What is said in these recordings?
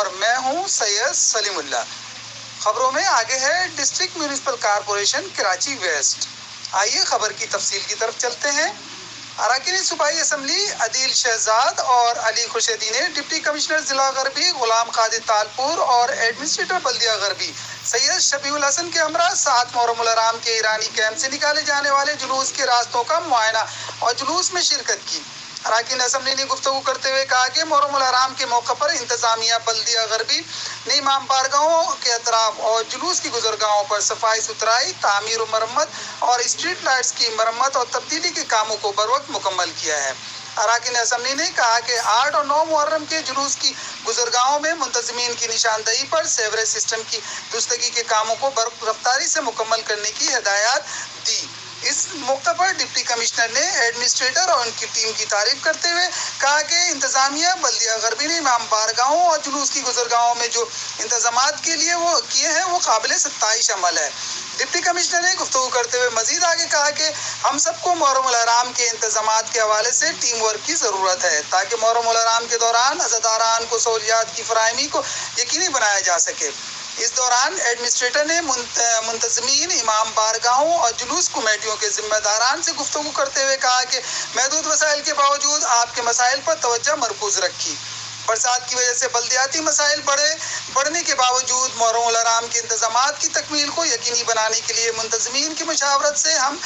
اور میں ہوں سید سلیم اللہ۔ خبروں میں آگے ہے district municipal corporation Karachi West. آئیے خبر کی تفصیل کی طرف چلتے ہیں۔ اراکین صوبائی اسمبلی عدیل شہزاد اور علی خورشیدی نے ڈپٹی کمشنر ضلع غربی غلام قادر تالپور اور ایڈمنسٹریٹر بلدیہ غربی سید شفیع الحسن کے ہمراہ 7 محرم الحرام کے ایرانی کیمپ سے نکالے جانے والے جلوس کے راستوں کا معائنہ اور جلوس میں شرکت کی۔ اراکین اسمبلی نے گفتگو کرتے ہوئے کہا کہ محرم الحرام کے موقع پر انتظامیہ بلدیہ غربی نے امام بارگاہوں کے اطراف اور جلوس کی گزرگاہوں پر صفائی ستھرائی، تعمیر و مرمت اور اسٹریٹ لائٹس کی مرمت اور تبدیلی کے کاموں کو بروقت مکمل کیا ہے۔ اراکین اسمبلی نے کہا کہ 8 اور 9 محرم کے جلوس کی گزرگاہوں میں منتظمین کی نشاندہی پر سیوریج سسٹم کی درستگی کے کاموں کو رفتاری سے مکمل کرنے کی ہدایات دی۔ اس موقع پر ڈپٹی کمشنر نے ایڈمنسٹریٹر اور ان کی ٹیم کی تعریف کرتے ہوئے کہا کہ انتظامیہ بلدیہ غربی نے امام بارگاہوں اور جلوس کی گزرگاہوں میں جو انتظامات کے لیے وہ کیے ہیں وہ قابل ستائش عمل ہے۔ ڈپٹی کمشنر نے گفتگو کرتے ہوئے مزید آگے کہا کہ ہم سب کو محرم الحرام کے انتظامات کے حوالے سے ٹیم ورک کی ضرورت ہے تاکہ محرم الحرام کے دوران عزاداران کو سہولیات کی فراہمی کو یقینی بنایا جا سکے۔ اس دوران ایڈمنسٹریٹر نے منتظمین، امام بارگاہوں اور جلوس کمیٹیوں کے ذمہ داران سے گفتگو کرتے ہوئے کہا کہ محدود وسائل کے باوجود آپ کے مسائل پر توجہ مرکوز رکھی۔ برسات کی وجہ سے بلدیاتی مسائل بڑھنے کے باوجود محرم الحرام کے انتظامات کی تکمیل کو یقینی بنانے کے لیے منتظمین کی مشاورت سے ہم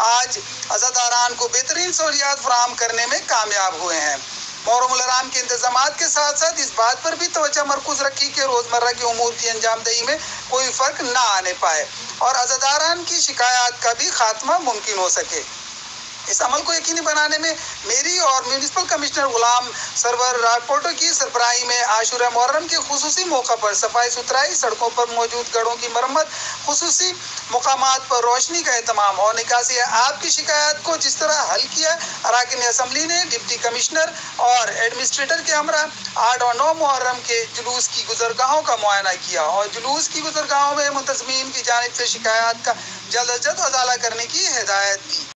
آج عزاداران کو بہترین سہولیات فراہم کرنے میں کامیاب ہوئے ہیں۔ محرم الحرام کے انتظامات کے ساتھ ساتھ اس بات پر بھی توجہ مرکوز رکھی کہ روزمرہ کے امور کی انجام دہی میں کوئی فرق نہ آنے پائے اور عزاداران کی شکایات کا بھی خاتمہ ممکن ہو سکے۔ اس عمل کو یقینی بنانے میں میری اور میونسپل کمشنر غلام سرور راپورٹو کی سربراہی میں عاشورہ محرم کے خصوصی موقع پر صفائی ستھرائی، سڑکوں پر موجود گڑھوں کی مرمت، خصوصی مقامات پر روشنی کا اہتمام اور نکاسی آب کی شکایات کو جس طرح حل کیا۔ اراکین اسمبلی نے ڈپٹی کمشنر اور ایڈمنسٹریٹر کے ہمراہ 8 اور 9 محرم کے جلوس کی گزرگاہوں کا معائنہ کیا اور جلوس کی گزرگاہوں میں منتظمین کی جانب سے شکایات کا جلد از جلد ازالہ کرنے کی ہدایت دی۔